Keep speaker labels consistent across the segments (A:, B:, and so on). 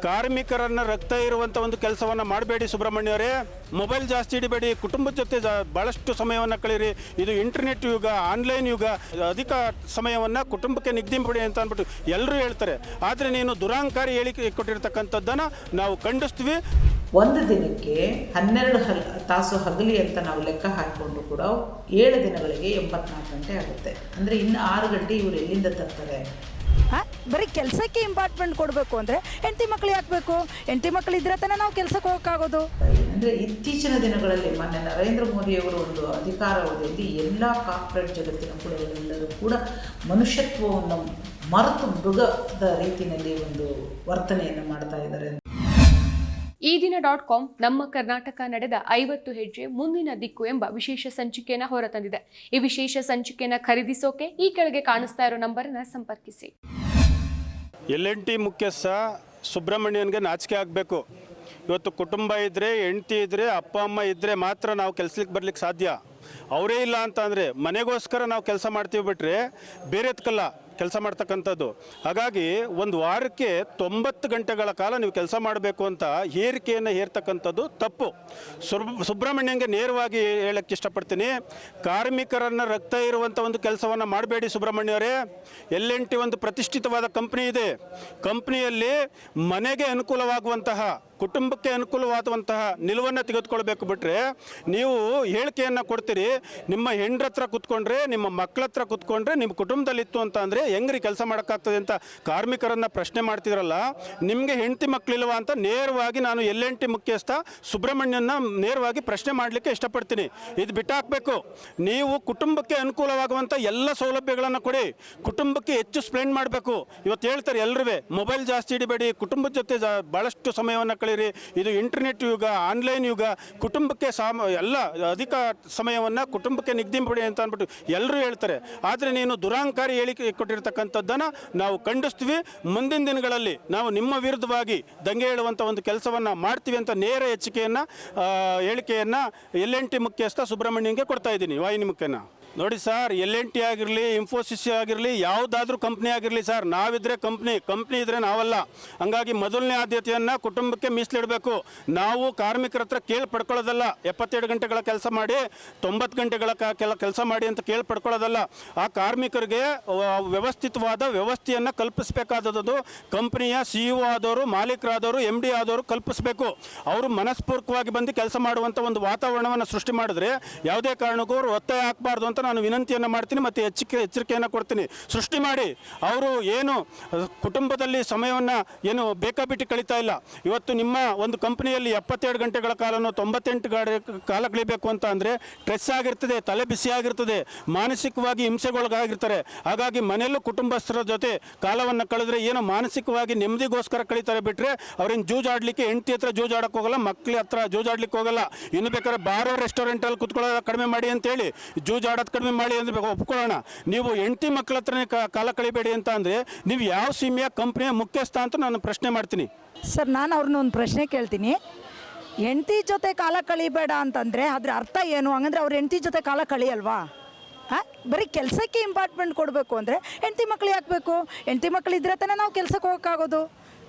A: ಕಾರ್ಮಿಕರನ್ನ ರಕ್ತ ಇರುವಂಥ ಒಂದು ಕೆಲಸವನ್ನು ಮಾಡಬೇಡಿ ಸುಬ್ರಹ್ಮಣ್ಯವರೇ. ಮೊಬೈಲ್ ಜಾಸ್ತಿ ಹಿಡಿಬೇಡಿ, ಕುಟುಂಬದ ಜೊತೆ ಭಾಳಷ್ಟು ಸಮಯವನ್ನು ಕಳೀರಿ. ಇದು ಇಂಟರ್ನೆಟ್ ಯುಗ, ಆನ್ಲೈನ್ ಯುಗ. ಅಧಿಕ ಸಮಯವನ್ನು ಕುಟುಂಬಕ್ಕೆ ನಿಗದಿಪಡಿ ಅಂತ ಅಂದ್ಬಿಟ್ಟು ಎಲ್ಲರೂ ಹೇಳ್ತಾರೆ. ಆದರೆ ನೀನು ದುರಾಂಕಾರಿ ಹೇಳಿಕೆ ಕೊಟ್ಟಿರ್ತಕ್ಕಂಥದ್ದನ್ನು ನಾವು ಖಂಡಿಸ್ತೀವಿ.
B: ಒಂದು ದಿನಕ್ಕೆ 12 ತಾಸು ಹಗಲಿ ಅಂತ ನಾವು ಲೆಕ್ಕ ಹಾಕಿಕೊಂಡು ಕೂಡ 7 ದಿನಗಳಿಗೆ 84 ಗಂಟೆ ಆಗುತ್ತೆ. ಅಂದರೆ ಇನ್ನು 6 ಗಂಟೆ ಇವರು ಎಲ್ಲಿಂದ ತರ್ತಾರೆ?
C: ಬರೀ ಕೆಲಸಕ್ಕೆ ಇಂಪಾರ್ಟ್ಮೆಂಟ್ ಕೊಡಬೇಕು ಅಂದರೆ ಹೆಂಡತಿ ಮಕ್ಕಳು ಯಾಕಬೇಕು? ಹೆಂಡತಿ ಮಕ್ಕಳು ಇದ್ರೆ ತಾನೇ ನಾವು ಕೆಲಸಕ್ಕೆ ಹೋಗೋಕ್ಕಾಗೋದು.
B: ಅಂದರೆ ಇತ್ತೀಚಿನ ದಿನಗಳಲ್ಲಿ ಮಾನ್ಯ ನರೇಂದ್ರ ಮೋದಿಯವರು ಒಂದು ಅಧಿಕಾರಾವಧಿಯಲ್ಲಿ ಎಲ್ಲ ಕಾರ್ಪೊರೇಟ್ ಜಗತ್ತಿನ ಎಲ್ಲರೂ ಕೂಡ ಮನುಷ್ಯತ್ವವನ್ನು ಮರೆತು ಮೃಗದ ರೀತಿಯಲ್ಲಿ ಒಂದು ವರ್ತನೆಯನ್ನು ಮಾಡ್ತಾ ಇದ್ದಾರೆ.
D: ಈ ದಿನ.com ನಮ್ಮ ಕರ್ನಾಟಕ ನಡೆದ 50 ಹೆಜ್ಜೆ ಮುಂದಿನ ದಿಕ್ಕು ಎಂಬ ವಿಶೇಷ ಸಂಚಿಕೆಯನ್ನು ಹೊರತಂದಿದೆ. ಈ ವಿಶೇಷ ಸಂಚಿಕೆಯನ್ನು ಖರೀದಿಸೋಕೆ ಈ ಕೆಳಗೆ ಕಾಣಿಸ್ತಾ ಇರೋ ನಂಬರನ್ನು ಸಂಪರ್ಕಿಸಿ.
A: LNT ಮುಖ್ಯಸ್ಥ ಸುಬ್ರಹ್ಮಣ್ಯನ್ಗೆ ನಾಚಿಕೆ ಆಗಬೇಕು. ಇವತ್ತು ಕುಟುಂಬ ಇದ್ದರೆ, ಹೆಂಡತಿ ಇದ್ದರೆ, ಅಪ್ಪ ಅಮ್ಮ ಇದ್ದರೆ ಮಾತ್ರ ನಾವು ಕೆಲಸಕ್ಕೆ ಬರ್ಲಿಕ್ಕೆ ಸಾಧ್ಯ. ಅವರೇ ಇಲ್ಲ ಅಂತ ಅಂದರೆ ಮನೆಗೋಸ್ಕರ ನಾವು ಕೆಲಸ ಮಾಡ್ತೀವಿ ಬಿಟ್ಟರೆ ಬೇರೆದಕ್ಕಲ್ಲ ಕೆಲಸ ಮಾಡ್ತಕ್ಕಂಥದ್ದು. ಹಾಗಾಗಿ ಒಂದು ವಾರಕ್ಕೆ 90 ಗಂಟೆಗಳ ಕಾಲ ನೀವು ಕೆಲಸ ಮಾಡಬೇಕು ಅಂತ ಹೇರಿಕೆಯನ್ನು ಹೇರ್ತಕ್ಕಂಥದ್ದು ತಪ್ಪು. ಸುಬ್ರಹ್ಮಣ್ಯಂಗೆ ನೇರವಾಗಿ ಹೇಳಕ್ಕೆ ಇಷ್ಟಪಡ್ತೀನಿ, ಕಾರ್ಮಿಕರನ್ನು ರಕ್ತ ಇರುವಂಥ ಒಂದು ಕೆಲಸವನ್ನು ಮಾಡಬೇಡಿ ಸುಬ್ರಹ್ಮಣ್ಯವರೇ. LNT ಒಂದು ಪ್ರತಿಷ್ಠಿತವಾದ ಕಂಪ್ನಿ ಇದೆ. ಕಂಪ್ನಿಯಲ್ಲಿ ಮನೆಗೆ ಅನುಕೂಲವಾಗುವಂತಹ, ಕುಟುಂಬಕ್ಕೆ ಅನುಕೂಲವಾದಂತಹ ನಿಲುವನ್ನು ತೆಗೆದುಕೊಳ್ಬೇಕು ಬಿಟ್ಟರೆ ನೀವು ಹೇಳಿಕೆಯನ್ನು ಕೊಡ್ತೀರಿ. ನಿಮ್ಮ ಹೆಂಡ್ರ ಹತ್ರ ಕೂತ್ಕೊಂಡ್ರೆ, ನಿಮ್ಮ ಮಕ್ಕಳ ಹತ್ರ ಕೂತ್ಕೊಂಡ್ರೆ ನಿಮ್ಮ ಕುಟುಂಬದಲ್ಲಿತ್ತು ಅಂತ ಅಂದರೆ ಹೆಂಗ್ರಿ ಕೆಲಸ ಮಾಡೋಕ್ಕಾಗ್ತದೆ ಅಂತ ಕಾರ್ಮಿಕರನ್ನು ಪ್ರಶ್ನೆ ಮಾಡ್ತಿದ್ರಲ್ಲ. ನಿಮಗೆ ಹೆಂಡತಿ ಮಕ್ಕಳಿಲ್ವಾ ಅಂತ ನೇರವಾಗಿ ನಾನು LNT ಮುಖ್ಯಸ್ಥ ಸುಬ್ರಹ್ಮಣ್ಯನ ನೇರವಾಗಿ ಪ್ರಶ್ನೆ ಮಾಡಲಿಕ್ಕೆ ಇಷ್ಟಪಡ್ತೀನಿ. ಇದು ಬಿಟ್ಟಾಕಬೇಕು. ನೀವು ಕುಟುಂಬಕ್ಕೆ ಅನುಕೂಲವಾಗುವಂಥ ಎಲ್ಲ ಸೌಲಭ್ಯಗಳನ್ನು ಕೊಡಿ, ಕುಟುಂಬಕ್ಕೆ ಹೆಚ್ಚು ಸ್ಪೆಂಡ್ ಮಾಡಬೇಕು. ಇವತ್ತು ಹೇಳ್ತಾರೆ ಎಲ್ಲರೂ ಮೊಬೈಲ್ ಜಾಸ್ತಿ ಹಿಡಿಬೇಡಿ, ಕುಟುಂಬದ ಜೊತೆ ಭಾಳಷ್ಟು ಸಮಯವನ್ನು ಕಳೀರಿ. ಇದು ಇಂಟರ್ನೆಟ್ ಯುಗ, ಆನ್ಲೈನ್ ಯುಗ. ಕುಟುಂಬಕ್ಕೆ ಎಲ್ಲ ಅಧಿಕ ಸಮಯವನ್ನು ಕುಟುಂಬಕ್ಕೆ ನಿಗದಿಪಡಿ ಅಂತ ಅಂದ್ಬಿಟ್ಟು ಎಲ್ಲರೂ ಹೇಳ್ತಾರೆ. ಆದರೆ ನೀನು ದುರಾಂಕಾರಿ ಹೇಳಿಕೆ ಕೊಟ್ಟಿರ್ತಕ್ಕಂಥದ್ದನ್ನು ನಾವು ಖಂಡಿಸ್ತೀವಿ. ಮುಂದಿನ ದಿನಗಳಲ್ಲಿ ನಾವು ನಿಮ್ಮ ವಿರುದ್ಧವಾಗಿ ದಂಗೆ ಹೇಳುವಂಥ ಒಂದು ಕೆಲಸವನ್ನು ಮಾಡ್ತೀವಿ ಅಂತ ನೇರ ಹೇಳಿಕೆಯನ್ನು LNT ಮುಖ್ಯಸ್ಥ ಸುಬ್ರಹ್ಮಣ್ಯಂಗೆ ಕೊಡ್ತಾ ಇದ್ದೀನಿ, ವಾಹಿನಿ ಮುಖ್ಯನ. ನೋಡಿ ಸರ್, LNT ಆಗಿರಲಿ, ಇನ್ಫೋಸಿಸ್ ಆಗಿರಲಿ, ಯಾವುದಾದ್ರೂ ಕಂಪ್ನಿ ಆಗಿರಲಿ ಸರ್, ನಾವಿದ್ರೆ ಕಂಪ್ನಿ ಇದ್ದರೆ ನಾವಲ್ಲ. ಹಂಗಾಗಿ ಮೊದಲನೇ ಆದ್ಯತೆಯನ್ನು ಕುಟುಂಬಕ್ಕೆ ಮೀಸಲಿಡಬೇಕು. ನಾವು ಕಾರ್ಮಿಕರ ಹತ್ರ ಕೇಳಿ ಪಡ್ಕೊಳ್ಳೋದಲ್ಲ 72 ಗಂಟೆಗಳ ಕೆಲಸ ಮಾಡಿ 90 ಗಂಟೆಗಳ ಕೆಲಸ ಮಾಡಿ ಅಂತ ಕೇಳಿ ಪಡ್ಕೊಳ್ಳೋದಲ್ಲ. ಆ ಕಾರ್ಮಿಕರಿಗೆ ವ್ಯವಸ್ಥಿತವಾದ ವ್ಯವಸ್ಥೆಯನ್ನು ಕಲ್ಪಿಸಬೇಕಾದದ್ದು ಕಂಪ್ನಿಯ CEO ಆದವರು, ಮಾಲೀಕರಾದವರು, MD ಆದವರು ಕಲ್ಪಿಸಬೇಕು. ಅವರು ಮನಸ್ಪೂರ್ವಕವಾಗಿ ಬಂದು ಕೆಲಸ ಮಾಡುವಂಥ ಒಂದು ವಾತಾವರಣವನ್ನು ಸೃಷ್ಟಿ ಮಾಡಿದ್ರೆ ಯಾವುದೇ ಕಾರಣಕ್ಕೂ ಅವರು ಒತ್ತಾಯ ಹಾಕಬಾರ್ದು ಅಂತ ನಾನು ವಿನಂತಿಯನ್ನು ಮಾಡ್ತೀನಿ ಮತ್ತು ಎಚ್ಚರಿಕೆಯನ್ನು ಕೊಡ್ತೀನಿ. ಸೃಷ್ಟಿ ಮಾಡಿ ಅವರು ಏನು ಕುಟುಂಬದಲ್ಲಿ ಸಮಯವನ್ನು ಏನು ಬೇಕಾಬಿಟ್ಟು ಕಳೀತಾ ಇಲ್ಲ. ಇವತ್ತು ನಿಮ್ಮ ಒಂದು ಕಂಪ್ನಿಯಲ್ಲಿ 72 ಗಂಟೆಗಳ ಕಾಲನೋ 98 ಕಾಲ ಕಳಿಬೇಕು ಅಂತ ಅಂದರೆ ಸ್ಟ್ರೆಸ್ ಆಗಿರ್ತದೆ, ತಲೆ ಬಿಸಿ ಆಗಿರ್ತದೆ, ಮಾನಸಿಕವಾಗಿ ಹಿಂಸೆಗೊಳಗಾಗಿರ್ತಾರೆ. ಹಾಗಾಗಿ ಮನೆಯಲ್ಲೂ ಕುಟುಂಬಸ್ಥರ ಜೊತೆ ಕಾಲವನ್ನು ಕಳೆದ್ರೆ ಏನೋ ಮಾನಸಿಕವಾಗಿ ನೆಮ್ಮದಿಗೋಸ್ಕರ ಕಳೀತಾರೆ ಬಿಟ್ಟರೆ ಅವ್ರೇನು ಜೂಜಾಡಲಿಕ್ಕೆ ಹೆಂಡತಿ ಹತ್ರ ಜೂಜಾಡಕ್ಕೆ ಹೋಗಲ್ಲ, ಮಕ್ಕಳ ಹತ್ರ ಜೂಜಾಡ್ಲಿಕ್ಕೆ ಹೋಗಲ್ಲ. ಇನ್ನು ಬೇಕಾದ್ರೆ ಬಾರೋ ರೆಸ್ಟೋರೆಂಟಲ್ಲಿ ಕುತ್ಕೊಳ್ಳೋದು ಕಡಿಮೆ ಮಾಡಿ ಅಂತೇಳಿ, ಜೂಜಾಡೋದು ಕಡಿಮೆ ಮಾಡಿ ಅಂದರೆ ಒಪ್ಕೊಳ್ಳೋಣ. ನೀವು ಹೆಂಡತಿ ಮಕ್ಕಳ ಹತ್ರನೇ ಕಾಲ ಕಳಿಬೇಡಿ ಅಂತ ಅಂದರೆ ನೀವು ಯಾವ ಸೀಮೆಯ ಕಂಪ್ನಿಯ ಮುಖ್ಯಸ್ಥ ಅಂತ ನಾನು ಪ್ರಶ್ನೆ ಮಾಡ್ತೀನಿ.
C: ಸರ್, ನಾನು ಅವ್ರನ್ನ ಒಂದು ಪ್ರಶ್ನೆ ಕೇಳ್ತೀನಿ. ಹೆಂಡತಿ ಜೊತೆ ಕಾಲ ಕಳಿಬೇಡ ಅಂತಂದರೆ ಅದ್ರ ಅರ್ಥ ಏನು? ಹಂಗಂದ್ರೆ ಅವ್ರ ಹೆಂಡತಿ ಜೊತೆ ಕಾಲ ಕಳಿಯಲ್ವಾ? ಬರೀ ಕೆಲಸಕ್ಕೆ ಇಂಪಾರ್ಟ್ಮೆಂಟ್ ಕೊಡಬೇಕು ಅಂದರೆ ಹೆಂಡತಿ ಮಕ್ಕಳು ಯಾಕಬೇಕು? ಹೆಂಡತಿ ಮಕ್ಕಳು ಇದ್ರೆ ತಾನೇ ನಾವು ಕೆಲಸಕ್ಕೆ ಹೋಗೋಕ್ಕಾಗೋದು.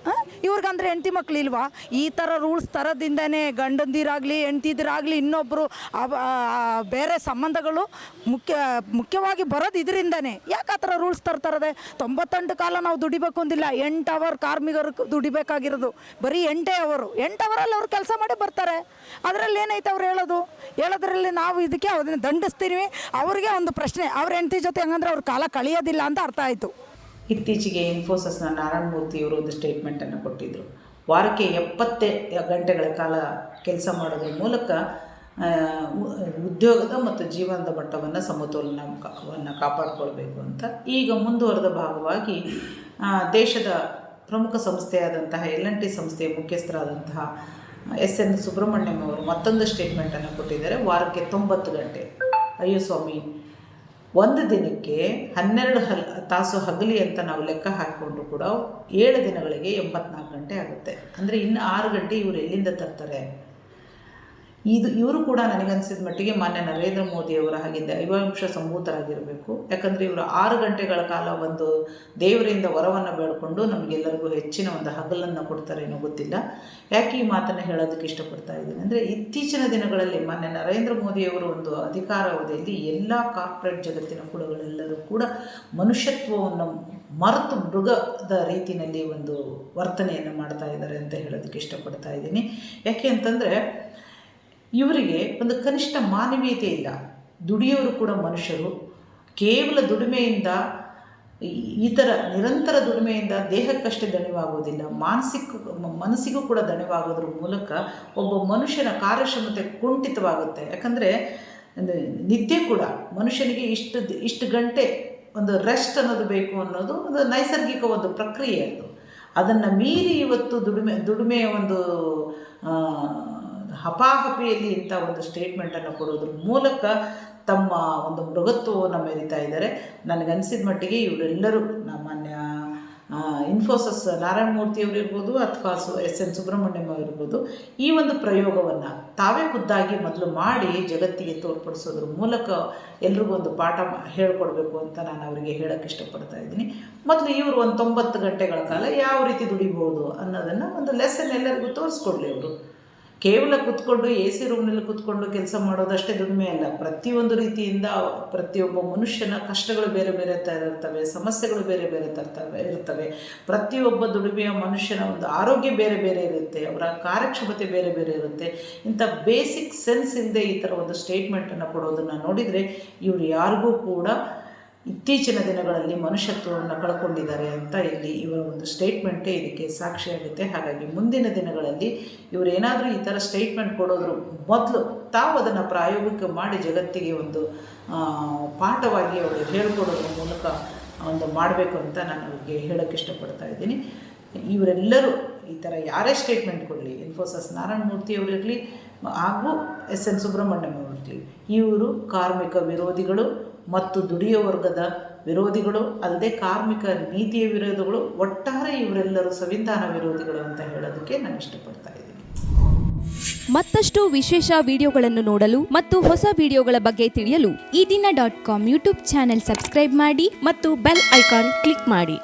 C: ಇವ್ರಿಗಂದ್ರೆ ಹೆಂಡತಿ ಮಕ್ಕಳು ಇಲ್ವಾ? ಈ ಥರ ರೂಲ್ಸ್ ತರೋದಿಂದನೇ ಗಂಡಂದಿರಾಗಲಿ ಹೆಂಡತಿದಿರಾಗಲಿ ಇನ್ನೊಬ್ಬರು ಬೇರೆ ಸಂಬಂಧಗಳು ಮುಖ್ಯವಾಗಿ ಬರೋದು ಇದರಿಂದನೇ. ಯಾಕೆ ಆ ಥರ ರೂಲ್ಸ್ ತರ್ತಾರದೆ? 98 ಕಾಲ ನಾವು ದುಡಿಬೇಕು ಅಂದಿಲ್ಲ, 8 ಅವರ್ ಕಾರ್ಮಿಕರು ದುಡಿಬೇಕಾಗಿರೋದು. ಬರೀ 8 ಅವರಲ್ಲಿ ಅವ್ರು ಕೆಲಸ ಮಾಡಿ ಬರ್ತಾರೆ. ಅದರಲ್ಲಿ ಏನೈತೆ ಅವ್ರು ಹೇಳೋದ್ರಲ್ಲಿ ನಾವು ಇದಕ್ಕೆ ಅದನ್ನು ದಂಡಿಸ್ತೀವಿ. ಅವ್ರಿಗೆ ಒಂದು ಪ್ರಶ್ನೆ, ಅವ್ರ ಹೆಂಡತಿ ಜೊತೆ ಹಂಗಂದ್ರೆ ಅವ್ರ ಕಾಲ ಕಳೆಯೋದಿಲ್ಲ ಅಂತ ಅರ್ಥ ಆಯಿತು.
B: ಇತ್ತೀಚೆಗೆ ಇನ್ಫೋಸಿಸ್ನ ನಾರಾಯಣ ಮೂರ್ತಿಯವರು ಒಂದು ಸ್ಟೇಟ್ಮೆಂಟನ್ನು ಕೊಟ್ಟಿದ್ದರು. ವಾರಕ್ಕೆ 70 ಗಂಟೆಗಳ ಕಾಲ ಕೆಲಸ ಮಾಡೋದ್ರ ಮೂಲಕ ಉದ್ಯೋಗದ ಮತ್ತು ಜೀವನದ ಮಟ್ಟವನ್ನು ಸಮತೋಲನವನ್ನು ಕಾಪಾಡಿಕೊಳ್ಬೇಕು ಅಂತ. ಈಗ ಮುಂದುವರೆದ ಭಾಗವಾಗಿ ದೇಶದ ಪ್ರಮುಖ ಸಂಸ್ಥೆಯಾದಂತಹ LNT ಸಂಸ್ಥೆಯ ಮುಖ್ಯಸ್ಥರಾದಂತಹ SN ಸುಬ್ರಹ್ಮಣ್ಯಂ ಅವರು ಮತ್ತೊಂದು ಸ್ಟೇಟ್ಮೆಂಟನ್ನು ಕೊಟ್ಟಿದ್ದಾರೆ. ವಾರಕ್ಕೆ 90 ಗಂಟೆ. ಅಯ್ಯೋ ಸ್ವಾಮಿ, ಒಂದು ದಿನಕ್ಕೆ 12 ತಾಸು ಹಗಲಿ ಅಂತ ನಾವು ಲೆಕ್ಕ ಹಾಕಿಕೊಂಡು ಕೂಡ 7 ದಿನಗಳಿಗೆ 84 ಗಂಟೆ ಆಗುತ್ತೆ. ಅಂದರೆ ಇನ್ನು 6 ಗಂಟೆ ಇವರು ಎಲ್ಲಿಂದ ತರ್ತಾರೆ? ಇವರು ಕೂಡ ನನಗನ್ಸಿದ ಮಟ್ಟಿಗೆ ಮಾನ್ಯ ನರೇಂದ್ರ ಮೋದಿಯವರ ಹಾಗೆ ದೈವಾಂಶ ಸಂಭೂತರಾಗಿರಬೇಕು. ಯಾಕಂದರೆ ಇವರು 6 ಗಂಟೆಗಳ ಕಾಲ ಒಂದು ದೇವರಿಂದ ವರವನ್ನು ಬೇಡಿಕೊಂಡು ನಮಗೆಲ್ಲರಿಗೂ ಹೆಚ್ಚಿನ ಒಂದು ಹಗಲನ್ನು ಕೊಡ್ತಾರೇನೋ ಗೊತ್ತಿಲ್ಲ. ಯಾಕೆ ಈ ಮಾತನ್ನು ಹೇಳೋದಕ್ಕೆ ಇಷ್ಟಪಡ್ತಾ ಇದ್ದೀನಿ ಅಂದರೆ, ಇತ್ತೀಚಿನ ದಿನಗಳಲ್ಲಿ ಮಾನ್ಯ ನರೇಂದ್ರ ಮೋದಿಯವರು ಒಂದು ಅಧಿಕಾರಾವಧಿಯಲ್ಲಿ ಎಲ್ಲ ಕಾರ್ಪೊರೇಟ್ ಜಗತ್ತಿನ ಕುಳಗಳೆಲ್ಲರೂ ಕೂಡ ಮನುಷ್ಯತ್ವವನ್ನು ಮರೆತು ಮೃಗದ ರೀತಿಯಲ್ಲಿ ಒಂದು ವರ್ತನೆಯನ್ನು ಮಾಡ್ತಾ ಇದ್ದಾರೆ ಅಂತ ಹೇಳೋದಕ್ಕೆ ಇಷ್ಟಪಡ್ತಾ ಇದ್ದೀನಿ. ಯಾಕೆ ಅಂತಂದರೆ, ಇವರಿಗೆ ಒಂದು ಕನಿಷ್ಠ ಮಾನವೀಯತೆ ಇಲ್ಲ. ದುಡಿಯೋರು ಕೂಡ ಮನುಷ್ಯರು. ಕೇವಲ ದುಡಿಮೆಯಿಂದ, ಈ ಥರ ನಿರಂತರ ದುಡಿಮೆಯಿಂದ ದೇಹಕ್ಕಷ್ಟೇ ದಣಿವಾಗೋದಿಲ್ಲ, ಮನಸ್ಸಿಗೂ ಕೂಡ ದಣಿವಾಗೋದ್ರ ಮೂಲಕ ಒಬ್ಬ ಮನುಷ್ಯನ ಕಾರ್ಯಕ್ಷಮತೆ ಕುಂಠಿತವಾಗುತ್ತೆ. ಯಾಕಂದರೆ ನಿದ್ದೆ ಕೂಡ ಮನುಷ್ಯನಿಗೆ ಇಷ್ಟು ಗಂಟೆ ಒಂದು ರೆಸ್ಟ್ ಅನ್ನೋದು ಬೇಕು ಅನ್ನೋದು ಒಂದು ನೈಸರ್ಗಿಕ ಒಂದು ಪ್ರಕ್ರಿಯೆ. ಅದನ್ನು ಮೀರಿ ಇವತ್ತು ದುಡಿಮೆಯ ಒಂದು ಹಪಾಹಪಿಯಲ್ಲಿ ಇಂಥ ಒಂದು ಸ್ಟೇಟ್ಮೆಂಟನ್ನು ಕೊಡೋದ್ರ ಮೂಲಕ ತಮ್ಮ ಒಂದು ಮೃಗತ್ವವನ್ನು ಮೆರಿತಾ ಇದ್ದಾರೆ. ನನಗನ್ಸಿದ ಮಟ್ಟಿಗೆ ಇವರೆಲ್ಲರೂ ಮಾನ್ಯ ಇನ್ಫೋಸಿಸ್ ನಾರಾಯಣ ಮೂರ್ತಿಯವರು ಇರ್ಬೋದು ಅಥವಾ SN ಸುಬ್ರಹ್ಮಣ್ಯಂ ಇರ್ಬೋದು, ಈ ಒಂದು ಪ್ರಯೋಗವನ್ನು ತಾವೇ ಖುದ್ದಾಗಿ ಮೊದಲು ಮಾಡಿ ಜಗತ್ತಿಗೆ ತೋರ್ಪಡಿಸೋದ್ರ ಮೂಲಕ ಎಲ್ರಿಗೂ ಒಂದು ಪಾಠ ಹೇಳ್ಕೊಡ್ಬೇಕು ಅಂತ ನಾನು ಅವರಿಗೆ ಹೇಳೋಕ್ಕೆ ಇಷ್ಟಪಡ್ತಾ ಇದ್ದೀನಿ. ಮೊದಲು ಇವರು ಒಂದು 90 ಗಂಟೆಗಳ ಕಾಲ ಯಾವ ರೀತಿ ದುಡಿಬೋದು ಅನ್ನೋದನ್ನು ಒಂದು ಲೆಸನ್ ಎಲ್ಲರಿಗೂ ತೋರಿಸ್ಕೊಡ್ಲಿ. ಅವರು ಕೇವಲ ಕೂತ್ಕೊಂಡು AC ರೂಮ್ನಲ್ಲಿ ಕೂತ್ಕೊಂಡು ಕೆಲಸ ಮಾಡೋದಷ್ಟೇ ದುಡಿಮೆ ಅಲ್ಲ. ಪ್ರತಿಯೊಂದು ರೀತಿಯಿಂದ ಪ್ರತಿಯೊಬ್ಬ ಮನುಷ್ಯನ ಕಷ್ಟಗಳು ಬೇರೆ ಬೇರೆ ಇರ್ತವೆ, ಸಮಸ್ಯೆಗಳು ಬೇರೆ ಬೇರೆ ಇರ್ತವೆ. ಪ್ರತಿಯೊಬ್ಬ ದುಡಿಮೆಯ ಮನುಷ್ಯನ ಒಂದು ಆರೋಗ್ಯ ಬೇರೆ ಬೇರೆ ಇರುತ್ತೆ, ಅವರ ಕಾರ್ಯಕ್ಷಮತೆ ಬೇರೆ ಬೇರೆ ಇರುತ್ತೆ. ಇಂಥ ಬೇಸಿಕ್ ಸೆನ್ಸ್ ಇಲ್ಲದೆ ಈ ಥರ ಒಂದು ಸ್ಟೇಟ್ಮೆಂಟನ್ನು ಕೊಡೋದನ್ನು ನೋಡಿದರೆ ಇವರು ಯಾರಿಗೂ ಕೂಡ ಇತ್ತೀಚಿನ ದಿನಗಳಲ್ಲಿ ಮನುಷ್ಯತ್ವವನ್ನು ಕಳ್ಕೊಂಡಿದ್ದಾರೆ ಅಂತ ಇಲ್ಲಿ ಇವರ ಒಂದು ಸ್ಟೇಟ್ಮೆಂಟೇ ಇದಕ್ಕೆ ಸಾಕ್ಷಿಯಾಗುತ್ತೆ. ಹಾಗಾಗಿ ಮುಂದಿನ ದಿನಗಳಲ್ಲಿ ಇವರೇನಾದರೂ ಈ ಥರ ಸ್ಟೇಟ್ಮೆಂಟ್ ಕೊಡೋದ್ರ ಮೊದಲು ತಾವು ಅದನ್ನು ಪ್ರಾಯೋಗಿಕ ಮಾಡಿ ಜಗತ್ತಿಗೆ ಒಂದು ಪಾಠವಾಗಿ ಅವರು ಹೇಳ್ಕೊಡೋದ್ರ ಮೂಲಕ ಒಂದು ಮಾಡಬೇಕು ಅಂತ ನಾನು ಅವ್ರಿಗೆ ಹೇಳೋಕ್ಕೆ ಇಷ್ಟಪಡ್ತಾ ಇದ್ದೀನಿ. ಇವರೆಲ್ಲರೂ ಈ ಥರ ಯಾರೇ ಸ್ಟೇಟ್ಮೆಂಟ್ ಕೊಡಲಿ, ಇನ್ಫೋಸಿಸ್ ನಾರಾಯಣ ಮೂರ್ತಿಯವರಿರಲಿ ಹಾಗೂ SN ಸುಬ್ರಹ್ಮಣ್ಯಂ ಅವರಿರಲಿ, ಇವರು ಕಾರ್ಮಿಕ ವಿರೋಧಿಗಳು ಮತ್ತು ದುಡಿಯೋ ವರ್ಗದ ವಿರೋಧಿಗಳು ಅಲ್ಲದೆ ಕಾರ್ಮಿಕ ನೀತಿಯ ವಿರೋಧಿಗಳು. ಒಟ್ಟಾರೆ ಇವರೆಲ್ಲರೂ ಸಂವಿಧಾನ ವಿರೋಧಿಗಳು ಅಂತ ಹೇಳೋದಕ್ಕೆ ನಾನು ಇಷ್ಟಪಡ್ತಾ ಇದ್ದೀನಿ.
E: ಮತ್ತಷ್ಟು ವಿಶೇಷ ವಿಡಿಯೋಗಳನ್ನು ನೋಡಲು ಮತ್ತು ಹೊಸ ವಿಡಿಯೋಗಳ ಬಗ್ಗೆ ತಿಳಿಯಲು
F: ಈ ದಿನ .com ಯೂಟ್ಯೂಬ್ ಚಾನೆಲ್ ಸಬ್ಸ್ಕ್ರೈಬ್ ಮಾಡಿ
E: ಮತ್ತು ಬೆಲ್ ಐಕಾನ್ ಕ್ಲಿಕ್ ಮಾಡಿ.